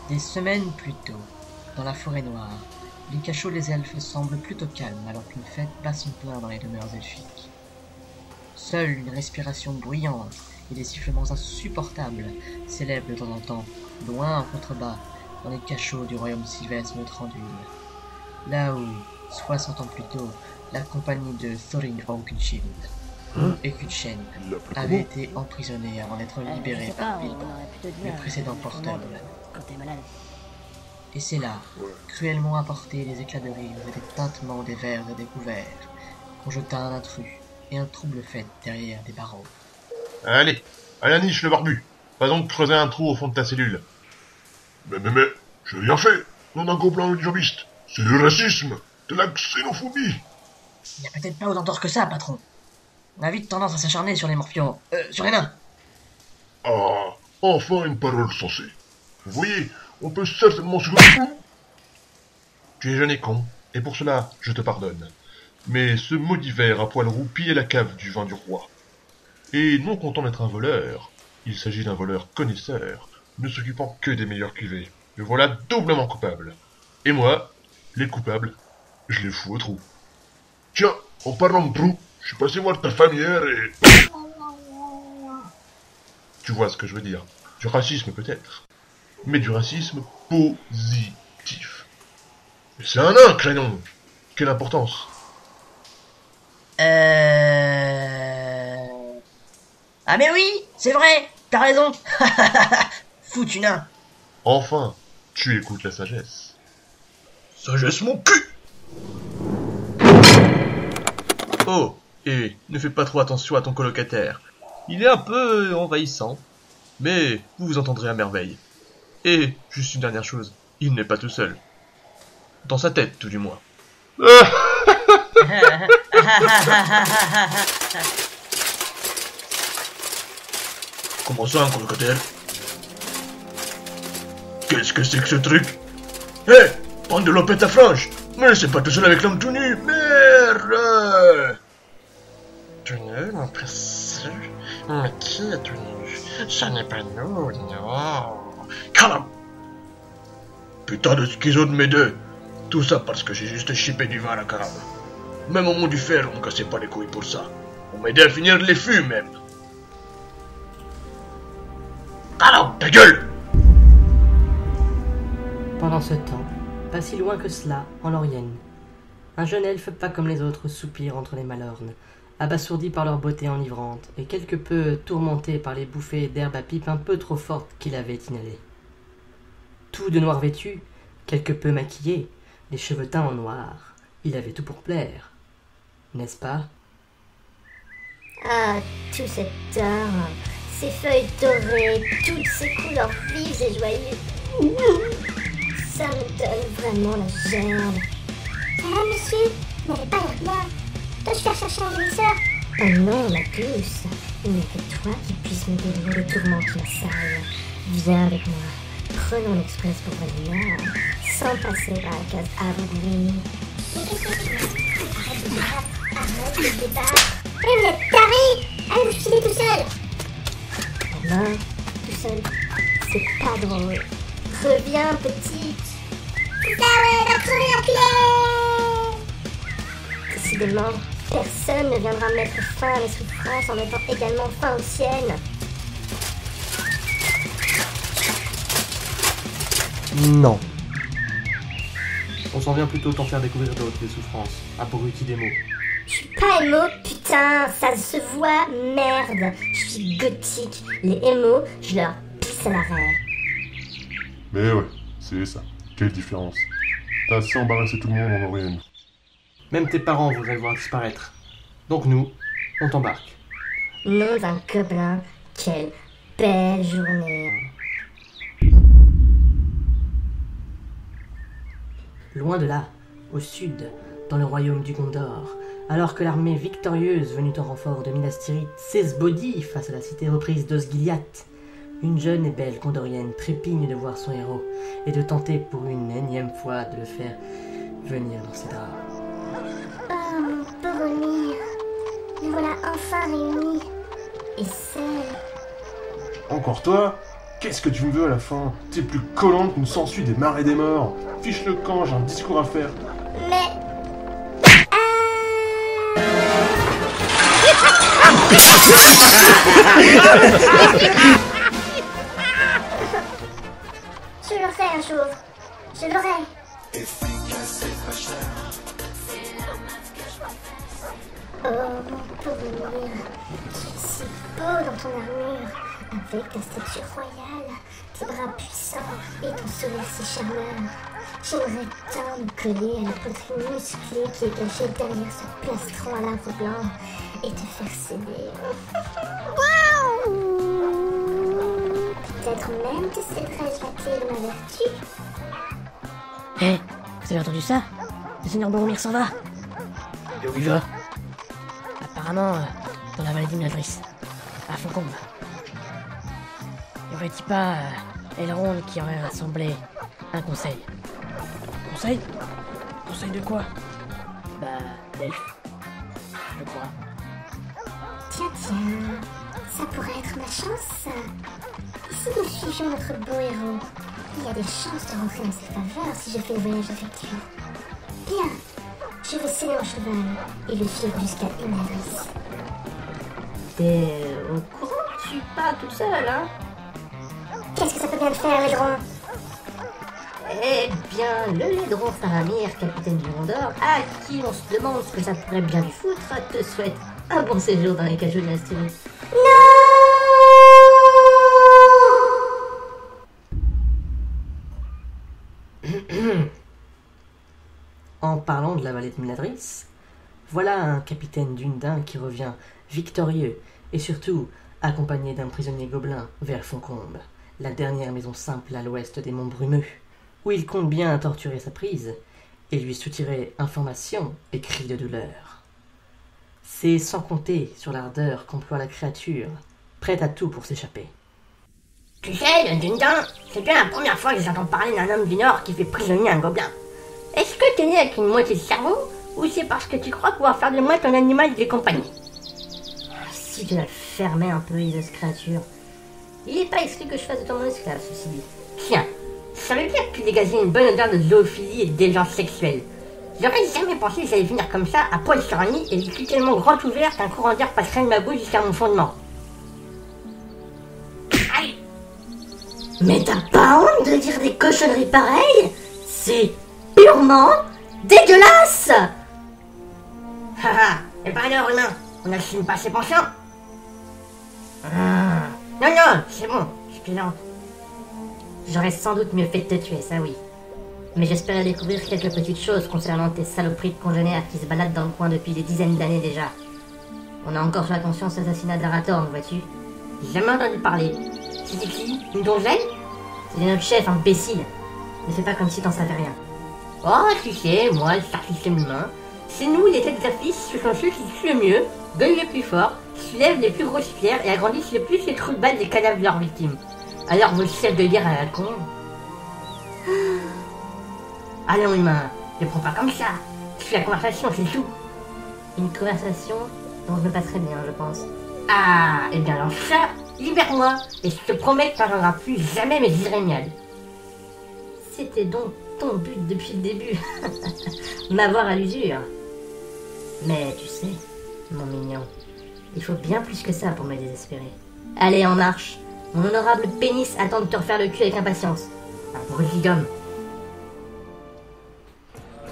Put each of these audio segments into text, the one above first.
Des semaines plus tôt, dans la forêt noire, les cachots des elfes semblent plutôt calmes alors qu'une fête bat son plein dans les demeures elfiques. Seule une respiration bruyante et des sifflements insupportables s'élèvent de temps en temps, loin en contrebas, dans les cachots du royaume sylvestre de Thranduil. Là où, 60 ans plus tôt, la compagnie de Thorin Oakenshield et Kutchen avait été emprisonnée avant d'être libérée par Bilbo, le précédent porteur de l'anneau. Quand t'es malade. Et c'est là, cruellement apportés des éclats de rire et des tintements des verres découverts, qu'on jeta un intrus et un trouble fait derrière des barreaux. Allez, à la niche le barbu. Va donc creuser un trou au fond de ta cellule. Mais, j'ai rien fait. Non d'un gobelin ou jambiste. C'est du racisme, de la xénophobie. Il n'y a peut-être pas autant tort que ça, patron. On a vite tendance à s'acharner sur les morpions, sur les nains. Ah, enfin une parole sensée. Vous voyez, on peut certainement se... Tu es jeune et con, et pour cela, je te pardonne. Mais ce maudit ver à poil roux pillait la cave du vin du roi. Et non content d'être un voleur, il s'agit d'un voleur connaisseur, ne s'occupant que des meilleurs cuvées. Le voilà doublement coupable. Et moi, les coupables, je les fous au trou. Tiens, en parlant de trou, je suis passé voir ta famille hier et... Tu vois ce que je veux dire. Du racisme peut-être. Mais du racisme positif. Mais c'est un nain, Crénon. Quelle importance. Ah mais oui, c'est vrai, t'as raison. Foutu nain. Enfin, tu écoutes la sagesse. Sagesse mon cul. Oh, et ne fais pas trop attention à ton colocataire. Il est un peu envahissant, mais vous vous entendrez à merveille. Et, juste une dernière chose, il n'est pas tout seul. Dans sa tête, tout du moins. Comment ça, un colocataire? Qu'est-ce que c'est que ce truc? Hé, bande de lopettes à franges. Mais c'est pas tout seul avec l'homme tout nu. Merde. Tout nu, mon précieux? Mais qui est tout nu? Ce n'est pas nous, non. Calam. Putain de schizo de mes deux. Tout ça parce que j'ai juste chippé du vin à la carame. Même au monde du fer, on me cassait pas les couilles pour ça. On m'aidait à finir les fûts, même. Calam, ta gueule! Pendant ce temps, pas si loin que cela, en Lorienne, un jeune elfe pas comme les autres soupire entre les malornes, abasourdi par leur beauté enivrante et quelque peu tourmenté par les bouffées d'herbe à pipe un peu trop fortes qu'il avait inhalées. Tout de noir vêtu, quelque peu maquillé, les cheveux teints en noir, il avait tout pour plaire. N'est-ce pas? Ah, tout cet or, ces feuilles dorées, toutes ces couleurs vives et joyeuses. Ça me donne vraiment la gerbe. Ça va, monsieur? Vous n'avez pas l'air bien. Dois-je faire chercher un guérisseur? Oh non, ma puce, il n'y a que toi qui puisse me délivrer le tourment qui m'assaille. Viens avec moi. Prenons l'express pour Valinor, sans passer par la case Avogui. Mais qu'est-ce que c'est? Arrête de te battre. Eh, vous êtes tarés! Allez vous filer tout seul! Non, tout seul, c'est pas drôle. Reviens, petite. Ça ouais, va crever l'enculé! Décidément, personne ne viendra mettre fin à mes souffrances en mettant également fin aux siennes. Non. On s'en vient plutôt t'en faire découvrir d'autres des souffrances, abruti des mots. Je suis pas émo, putain, ça se voit, merde. Je suis gothique. Les émos, je leur pisse à l'arrêt. Mais ouais, c'est ça. Quelle différence. T'as assez embarrassé tout le monde en Orienne. Même tes parents voudraient le voir disparaître. Donc nous, on t'embarque. Nom d'un gobelin, quelle belle journée. Loin de là, au sud, dans le royaume du Gondor, alors que l'armée victorieuse venue en renfort de Minas Tirith s'esbaudit face à la cité reprise d'Osgiliath, une jeune et belle Gondorienne trépigne de voir son héros et de tenter pour une énième fois de le faire venir dans ses draps. Oh, mon Boromir. Nous voilà enfin réunis. Et seule, Encore toi? Qu'est-ce que tu me veux à la fin? T'es plus collante qu'une sangsue des marais des morts. Fiche le camp, j'ai un discours à faire. Mais... Je l'aurai un jour. Je l'aurai. Oh, mon pauvre Mire, tu es si beau dans ton armure, avec ta stature royale, tes bras puissants et ton sourire si charmeur. J'aimerais tant me coller à la poitrine musclée qui est cachée derrière ce plastron à l'arbre blanc et te faire céder. Waouh! Peut-être même te céderais-je la clé de ma vertu. Hé, vous avez entendu ça? Le seigneur Boromir s'en va. Et où il va? Apparemment, dans la vallée d'Imladris, à Foncombe. Y aurait-il pas Elrond qui aurait rassemblé un conseil? Conseil? Conseil de quoi? Bah, d'elfes, je crois. Tiens, ça pourrait être ma chance. Si nous suivions notre beau héros, il y a des chances de rentrer en ses faveurs si je fais le voyage avec lui. Bien, je vais sceller mon cheval et le suivre jusqu'à Imladris. T'es au courant que je suis pas toute seule, hein? Qu'est-ce que ça peut bien faire, Elrond? Eh bien, le Laidron Faramir, capitaine du Gondor, à qui on se demande ce que ça pourrait bien lui foutre, te souhaite un bon séjour dans les cachots de l'Astérix. En parlant de la vallée de Imladris, voilà un capitaine Dunedain qui revient victorieux et surtout accompagné d'un prisonnier gobelin vers Foncombe, la dernière maison simple à l'ouest des monts Brumeux, où il compte bien torturer sa prise et lui soutirer informations et cris de douleur. C'est sans compter sur l'ardeur qu'emploie la créature, prête à tout pour s'échapper. Tu sais, Dunedain, c'est bien la première fois que j'entends parler d'un homme du Nord qui fait prisonnier un gobelin. Est-ce que t'es né avec une moitié de cerveau, ou c'est parce que tu crois pouvoir faire de moi ton animal de compagnie? Si tu la fermais un peu, hideuse créature. Il n'est pas exclu que je fasse de toi mon esclave, ceci dit. Tiens, je savais bien que tu dégageais une bonne odeur de zoophilie et d'élégance sexuelle. J'aurais jamais pensé que j'allais venir comme ça, à poil sur un nid, et le cul tellement grand ouvert qu'un courant d'air passerait de ma bouche jusqu'à mon fondement. Aïe! Mais t'as pas honte de dire des cochonneries pareilles? C'est purement dégueulasse! Haha, et par alors humain, on n'assume pas ses penchants? Non, non, c'est bon, je suis plaisante. J'aurais sans doute mieux fait de te tuer, ça oui. Mais j'espérais découvrir quelques petites choses concernant tes saloperies de congénères qui se baladent dans le coin depuis des dizaines d'années déjà. On a encore sur la conscience l'assassinat d'Arathorn, vois-tu? J'ai jamais entendu parler. C'était qui? Une donzelle? C'est notre chef, imbécile. Ne fais pas comme si t'en savais rien. Oh, tu sais, moi, le système humain, c'est nous, les têtes d'affiche, ce sont ceux qui tuent le mieux, gueulent le plus fort, soulèvent les plus grosses pierres et agrandissent le plus les trous de balles des cadavres de leurs victimes. Alors vos chefs de guerre à la con... Allons, humain, ne prends pas comme ça. C'est la conversation, c'est tout. Une conversation dont je me passerai bien, je pense. Ah, et bien alors ça, libère-moi, et je te promets que tu n'entendras plus jamais mes iréniales. C'était donc ton but depuis le début. M'avoir à l'usure. Mais tu sais, mon mignon, il faut bien plus que ça pour me désespérer. Allez, en marche. Mon honorable pénis attend de te refaire le cul avec impatience. Un brûlis gomme.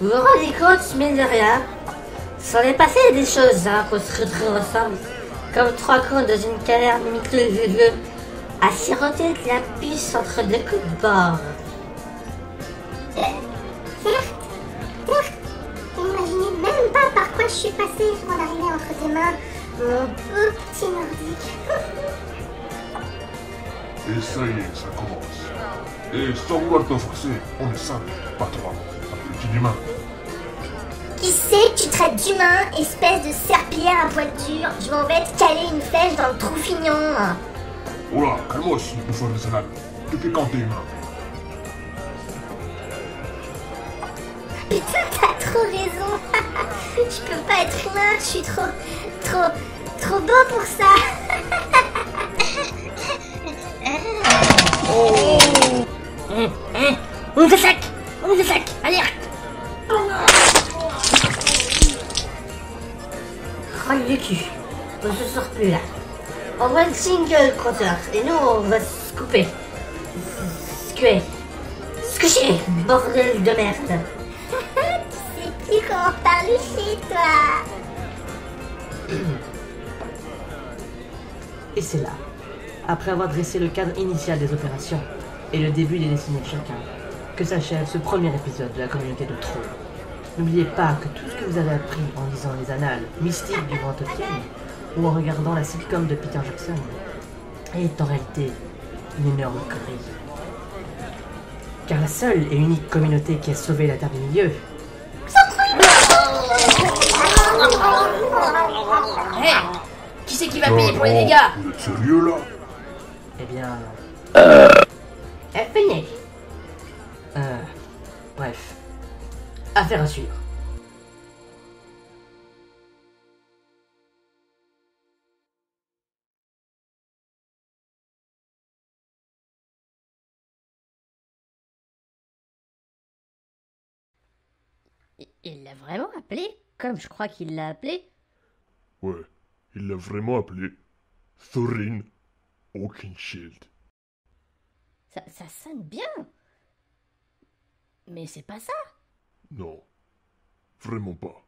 Vous vous rendez compte, mine de rien? S'en est passé des choses, hein, qu'on se retrouve ensemble. Comme trois cons dans une caverne micro-jeu à siroter de la puce entre deux coups de bord. Certes, vous n'imaginez même pas par quoi je suis passée avant d'arriver entre tes mains, mon beau petit nordique. Et ça y est, ça commence. Et sans vouloir te forcer, on est simple, pas trois. Un petit humain. Qui sait que tu traites d'humain, espèce de serpillière à poil dur? Je m'en vais te caler une flèche dans le trou fignon. Oh là, calme-moi aussi, bouffeur de salade. Depuis quand t'es humain? Putain, t'as trop raison. Je peux pas être humain, je suis trop beau pour ça. On nous attaque! On nous attaque! Alerte! Oh le cul! On se sort plus là. On voit le single crosser et nous on va se couper. Se coucher, bordel de merde. Tu sais plus comment parler chez toi. Et c'est là, après avoir dressé le cadre initial des opérations et le début des destinées de chacun, que s'achève ce premier épisode de la communauté de Trolls. N'oubliez pas que tout ce que vous avez appris en lisant les annales mystiques du Grand Tolkien ou en regardant la sitcom de Peter Jackson est en réalité une énorme connerie. Car la seule et unique communauté qui a sauvé la Terre du Milieu... Hey! Qui c'est qui va payer pour les dégâts? Vous êtes sérieux là? Eh bien... Venez! Bref. Affaire à suivre. Il l'a vraiment appelé? Comme je crois qu'il l'a appelé? Ouais, il l'a vraiment appelé Thorin Oakenshield. Ça sonne bien! Mais c'est pas ça! Non, vraiment pas.